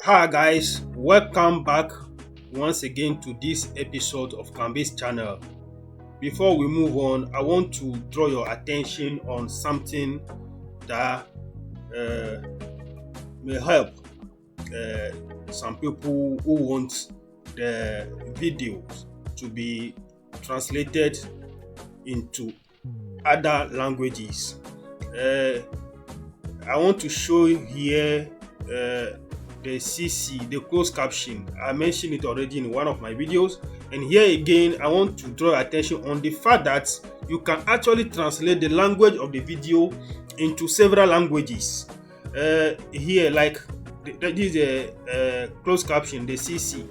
Hi guys, welcome back once again to this episode of Kambis channel. Before we move on, I want to draw your attention on something that uh, may help some people who want the videos to be translated into other languages. Uh, I want to show you here the CC, the closed caption. I mentioned it already in one of my videos. And here again, I want to draw attention on the fact that you can actually translate the language of the video into several languages. Here, like this is a closed caption, the CC.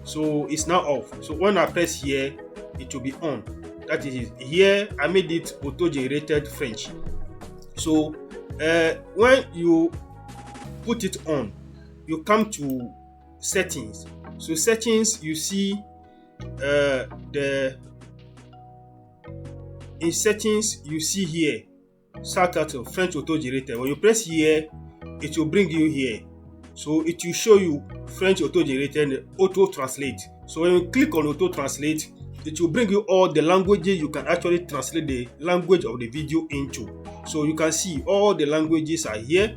So it's now off. So when I press here, it will be on. That is it. Here, I made it auto-generated French. So when you put it on, you come to settings. So settings, you see the in settings you see here subtitle French auto generated. When you press here, it will bring you here. So it will show you French auto generated auto translate. So when you click on auto translate, it will bring you all the languages you can actually translate the language of the video into. So you can see all the languages are here.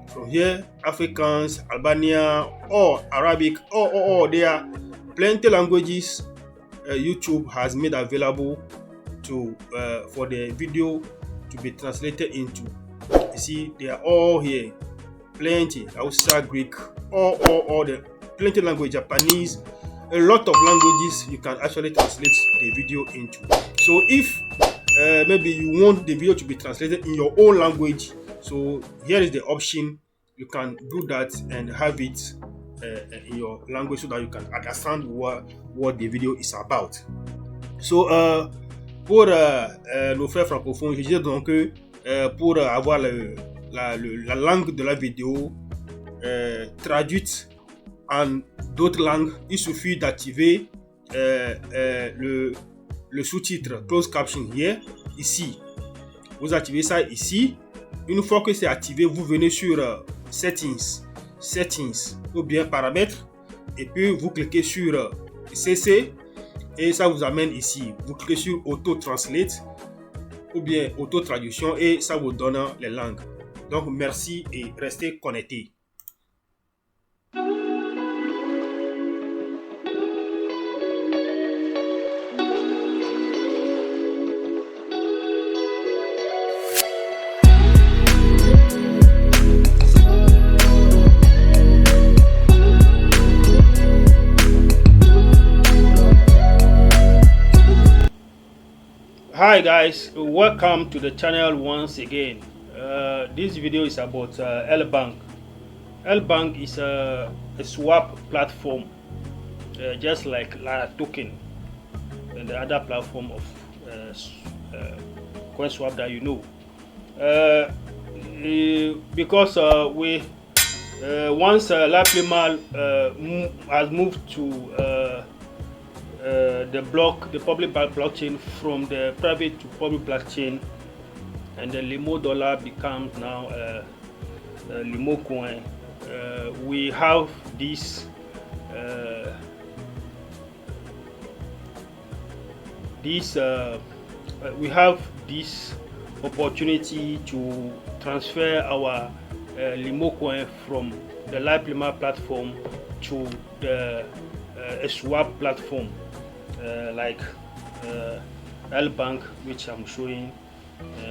From here, Afrikaans, Albania, or Arabic, or there are plenty languages YouTube has made available to for the video to be translated into. You see, they are all here. Plenty. Hausa, Greek, all the plenty language, Japanese, a lot of languages you can actually translate the video into. So if maybe you want the video to be translated in your own language, so here is the option. You can do that and have it in your language so that you can understand what the video is about. So pour nos frères francophones, je disais donc que pour avoir la langue de la vidéo traduite en d'autres langues, il suffit d'activer le sous-titre closed caption here, ici. Vous activez ça ici. Une fois que c'est activé, vous venez sur settings ou bien paramètres et puis vous cliquez sur CC et ça vous amène ici. Vous cliquez sur auto translate ou bien auto traduction et ça vous donne les langues. Donc merci et restez connectés. Hi guys, welcome to the channel once again. This video is about LBank. LBank is a swap platform, just like Lara Token and the other platform of CoinSwap that you know. Because we once Laplima has moved to the public blockchain from the private to public blockchain, and the Limo dollar becomes now Limo coin. We have this we have this opportunity to transfer our Limo coin from the Laplima platform to the swap platform like LBank, which I'm showing,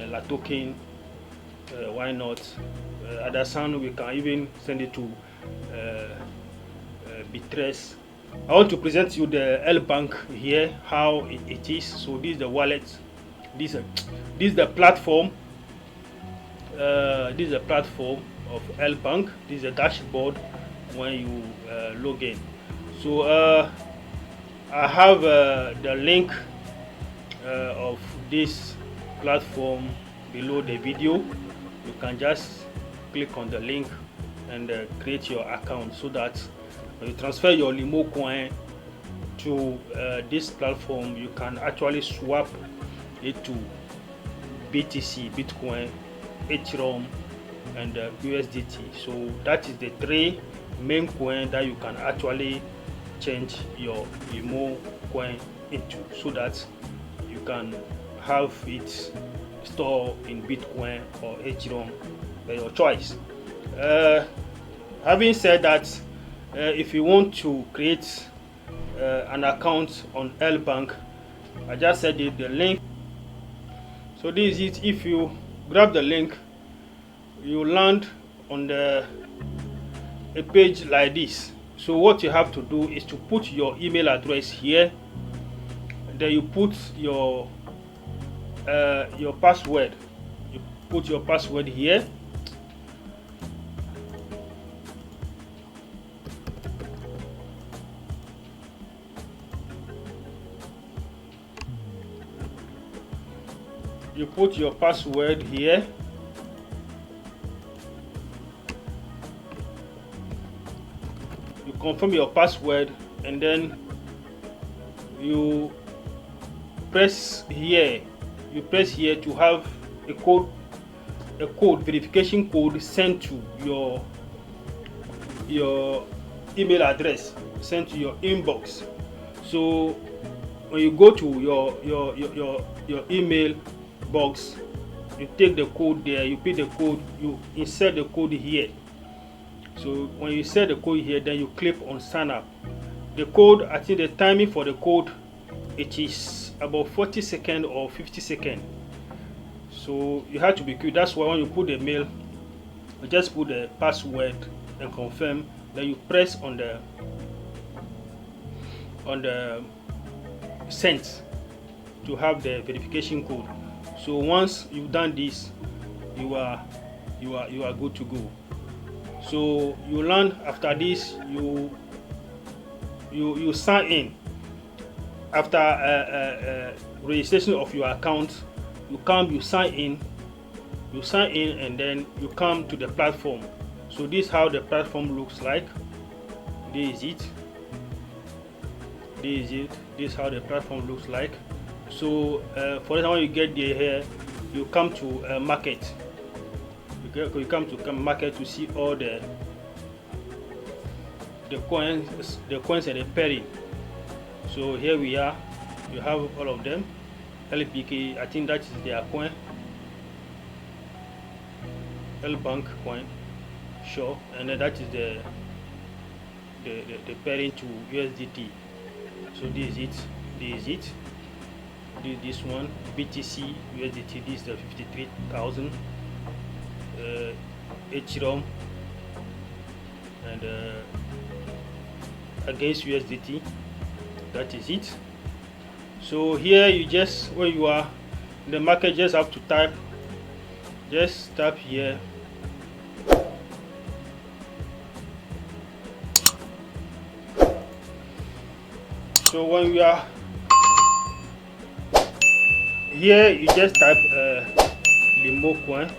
La Token, why not? Adasan, we can even send it to Bitres. I want to present you the LBank here, how it is. So this is the wallet. This is the platform. This is the platform of LBank. This is the dashboard when you log in. So I have the link of this platform below the video. You can just click on the link and create your account so that when you transfer your Limo coin to this platform, you can actually swap it to BTC, Bitcoin, Ethereum, and USDT. So that is the three main coin that you can actually change your Limo coin into, so that you can have it stored in Bitcoin or Ethereum, your choice. Having said that, if you want to create an account on LBank, I just said it, the link. So this is it. If you grab the link, you land on a page like this. So what you have to do is to put your email address here, then you put your password. You put your password here. You put your password here. You confirm your password, and then you press here. You press here to have a code verification code sent to your email address, sent to your inbox. So when you go to your email box, you take the code there, you put the code, you insert the code here. So when you insert the code here, then you click on sign up. The code, I think the timing for the code, it is about 40 seconds or 50 seconds. So you have to be quick. That's why when you put the mail, you just put the password and confirm. Then you press on the send to have the verification code. So once you've done this, you are good to go. So you learn after this, you sign in. After registration of your account, you sign in, and then you come to the platform. So this is how the platform looks like. This is it. This is how the platform looks like. So for example, when you get there here, you come to market. You come to market to see all the coins and the pairing. So here we are. You have all of them. LPK, I think that is their coin. LBank coin, sure, and then that is the pairing to USDT. So this is it. This one BTC USDT. This is the 53,000 Ethereum, and against USDT. That is it. So here you just, when you are in the market, just have to type here. So when you are here, you just type Limo coin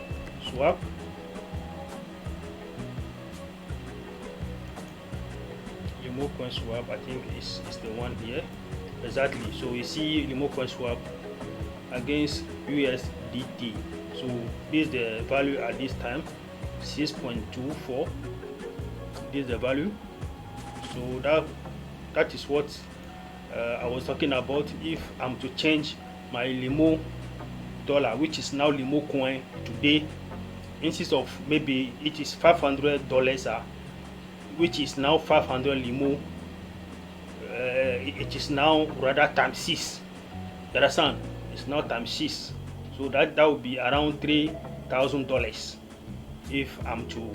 swap. Limo coin swap, I think is the one here. Exactly. So you see Limo coin swap against USDT. So this is the value at this time, 6.24. This is the value. So that is what I was talking about. If I'm to change my Limo dollar, which is now Limo coin today, instead of maybe it is $500, which is now 500 Limo, it is now rather times 6. You understand? It's now times 6. So that would be around $3,000 if I'm to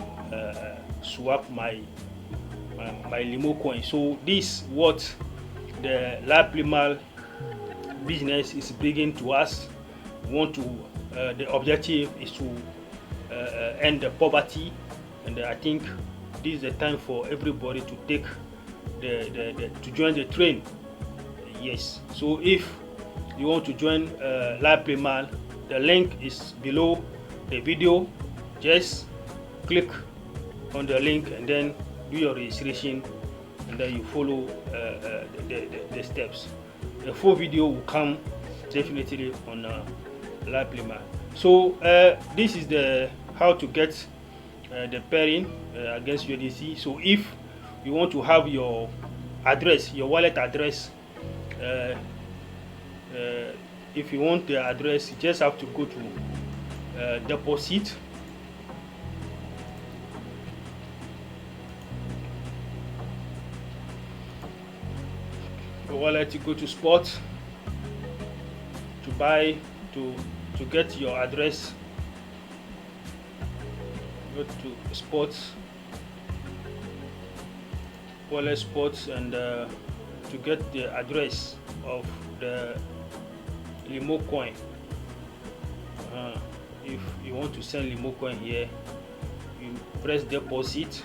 swap my Limo coin. So this is what the LivePlayMal business is bringing to us. We want to the objective is to end the poverty, and I think this is the time for everybody to take to join the train. Yes. So if you want to join LivePlayMal, the link is below the video. Just click on the link and then do your registration, and then you follow the steps. The full video will come definitely on LivePlayMal. So this is the how to get the pairing against USDC. So if you want to have your address, your wallet address, if you want the address, you just have to go to deposit. Your wallet, you go to spot to buy, to get your address. Go to sports, wallet sports, and to get the address of the Limo coin. If you want to send Limo coin here, you press deposit.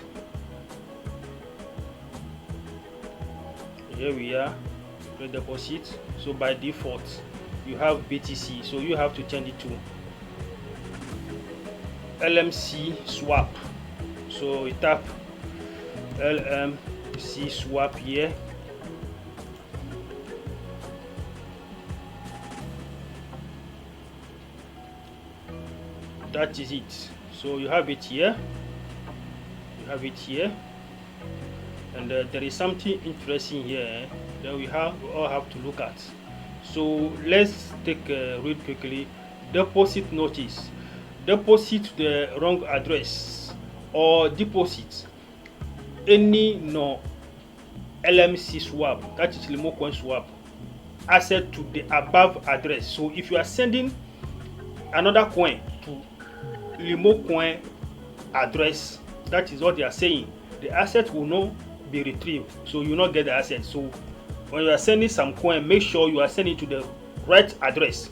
Here we are, press deposit. So by default you have BTC, so you have to change it to LMC swap. So you tap LMC swap here. That is it. So you have it here, and there is something interesting here that we all have to look at. So let's take read quickly. Deposit notice. Deposit the wrong address or deposit any LMC swap, that is Limo coin swap, asset to the above address. So if you are sending another coin to Limo coin address, that is what they are saying, the asset will not be retrieved, so you will not get the asset. So when you are sending some coin, make sure you are sending to the right address.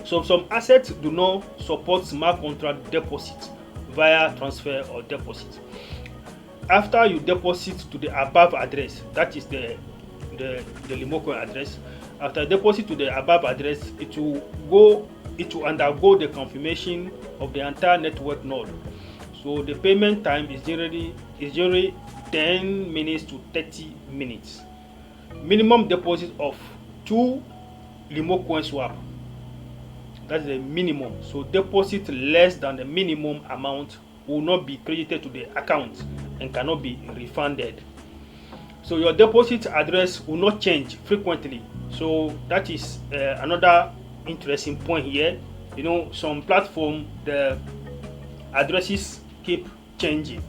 So some assets do not support smart contract deposit via transfer or deposit. After you deposit to the above address, that is the Limo coin address, after deposit to the above address, it will undergo the confirmation of the entire network node. So the payment time is generally 10 minutes to 30 minutes. Minimum deposit of 2 Limo coin swap, that's the minimum. So deposit less than the minimum amount will not be credited to the account and cannot be refunded. So your deposit address will not change frequently. So that is another interesting point here. You know, some platform, the addresses keep changing.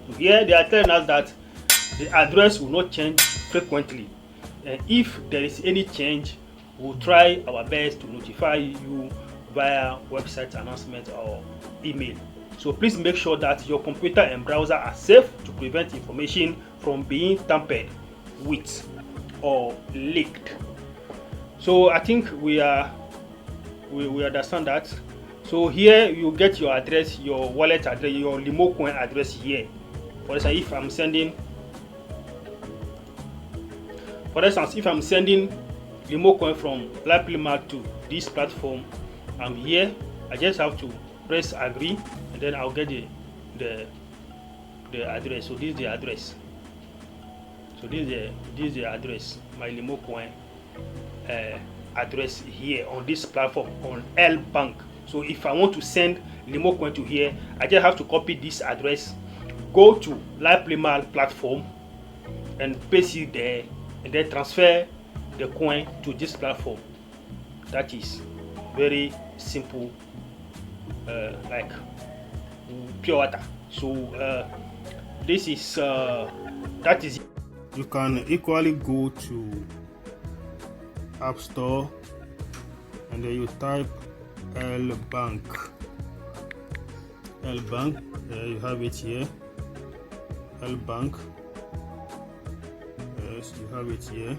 So here they are telling us that the address will not change frequently, and if there is any change, we'll try our best to notify you via website announcement or email. So please make sure that your computer and browser are safe to prevent information from being tampered with or leaked. So I think we understand that. So here you get your address, your wallet address, your Limo coin address here. For instance, if I'm sending Limo coin from LivePlayMark to this platform, I'm here. I just have to press agree, and then I'll get the address. So this is the address. So this is the address, my Limo coin address here on this platform on L Bank. So if I want to send Limo coin to here, I just have to copy this address, go to LivePlayMark platform and paste it there, and then transfer the coin to this platform. That is very simple, like pure water. So this is that is. You can equally go to App Store and then you type L Bank. You have it here. L Bank. Yes, you have it here.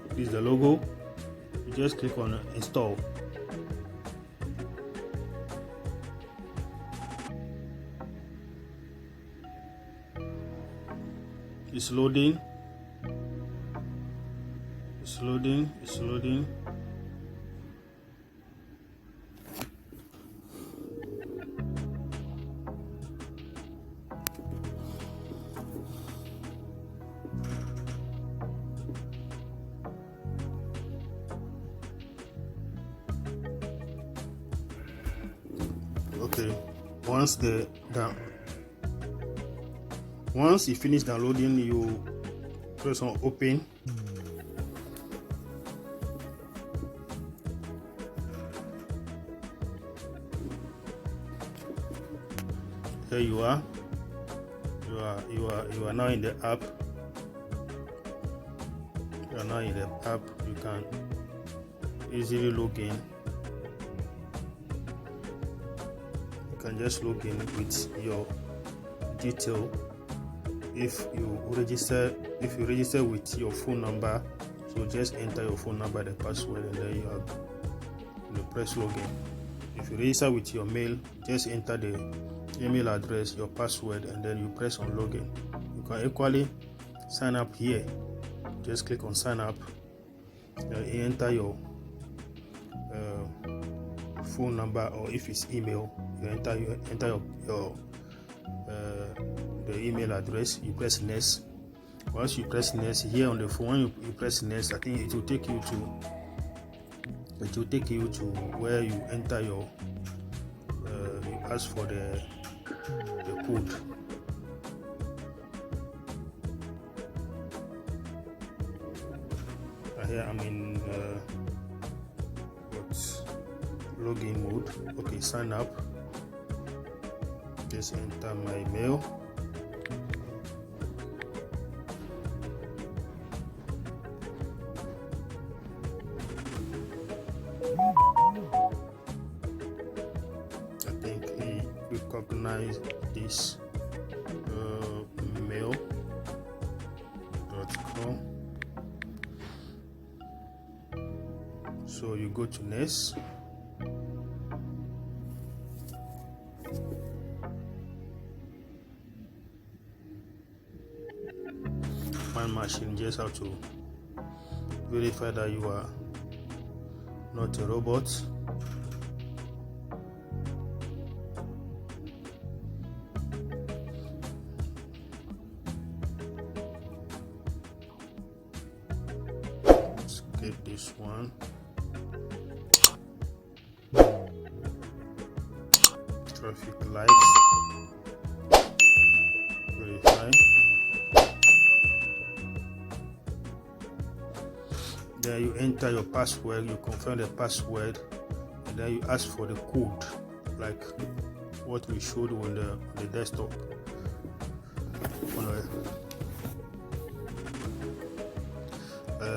This is the logo. You just click on install. It's loading. It's loading. Okay, once once you finish downloading, you press on open. Here you are. You are now in the app. You are now in the app. You can easily log in. You can just log in with your detail. If you register with your phone number, so just enter your phone number, the password, and then you press login. If you register with your mail, just enter the email address, your password, and then you press on login. You can equally sign up here. Just click on sign up. You enter your phone number, or if it's email, you enter your the email address. You press next. Once you press next here on the phone, when you press next, I think it will take you to where you enter your you ask for the code. Here I'm in login mode. Okay, sign up. Just enter my mail. I think he recognized this mail.com. So you go to next. Find machine, just have to verify that you are not a robot. Let's get this one. Traffic lights. Verify. Then you enter your password, you confirm the password, and then you ask for the code, like what we showed on the desktop.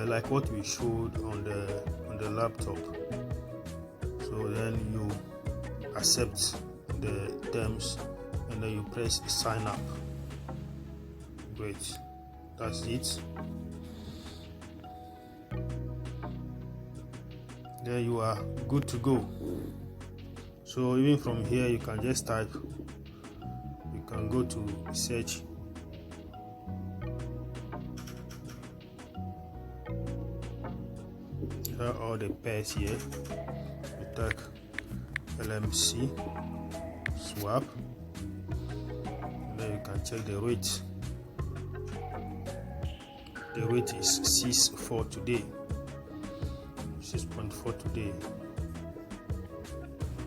Like what we showed on the laptop. So then you accept the terms, and then you press sign up. Great, that's it. Then you are good to go. So even from here you can just type, you can go to search. Here are all the pairs here. You type LMC swap, then you can check the rate. The rate is 6.4 today. 6.4 today.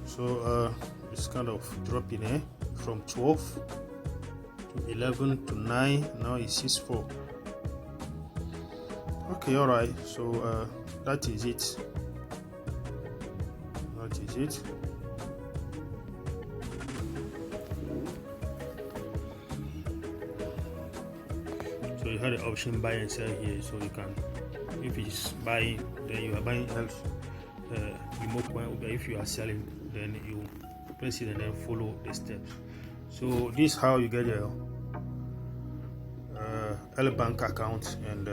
So it's kind of dropping from 12 to 11 to 9. Now it's 6.4. Okay, all right. So that is it. That is it. So you have the option buy and sell here. So you can, if it's buying, then you are buying else. Remote coin. If you are selling, then you press it and then follow the steps. So this is how you get your L bank account, and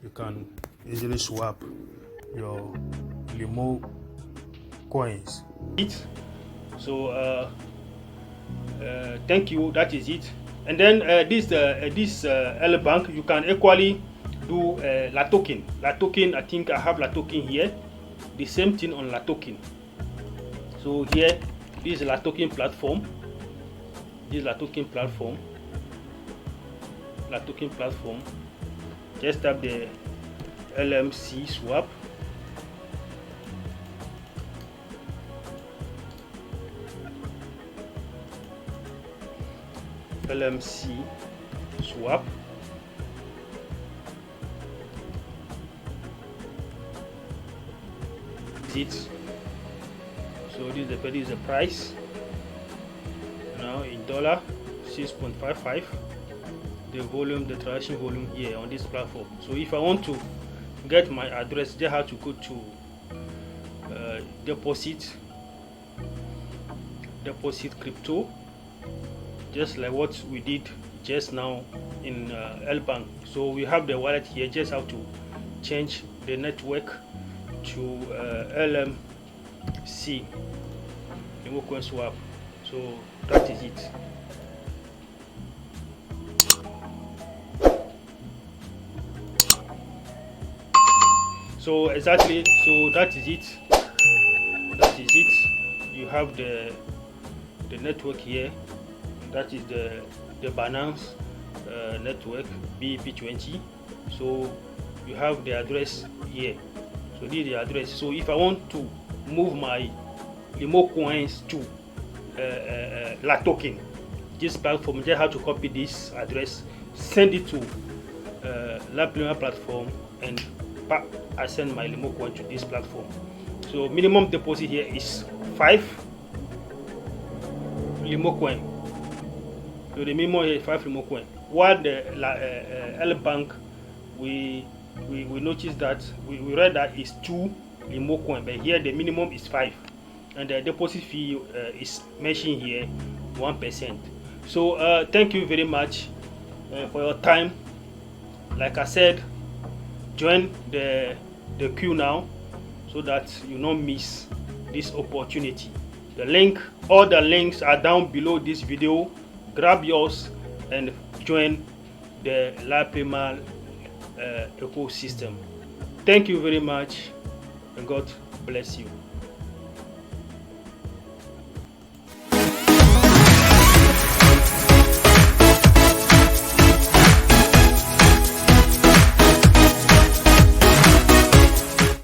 you can easily swap your Limo coins. So thank you. That is it. And then this L bank, you can equally do Latoken. Latoken, I think I have Latoken here. The same thing on Latoken. So here, this is Latoken platform. This Latoken platform. Latoken platform. Just tap the LMC swap. LMC swap. So this is the price now in dollar, 6.55. the volume, the transaction volume here on this platform. So if I want to get my address, they have to go to deposit crypto, just like what we did just now in LBank. So we have the wallet here, just have to change the network to LMC, Limo Coin Swap. So that is it. So exactly, so that is it. You have the network here. That is the Binance network, BEP20. So you have the address here. So this is the address. So if I want to move my Limo coins to La Token, this platform, just have to copy this address, send it to La Prima platform, and I send my Limo coin to this platform. So minimum deposit here is 5 Limo coin. So the minimum here is 5 Limo coin. While the LBank, we noticed that we read that is 2 Limo coin, but here the minimum is 5, and the deposit fee is mentioned here 1%. So thank you very much for your time. Like I said, join the queue now so that you don't miss this opportunity. All the links are down below this video. Grab yours and join the La Prima ecosystem. Thank you very much, and God bless you.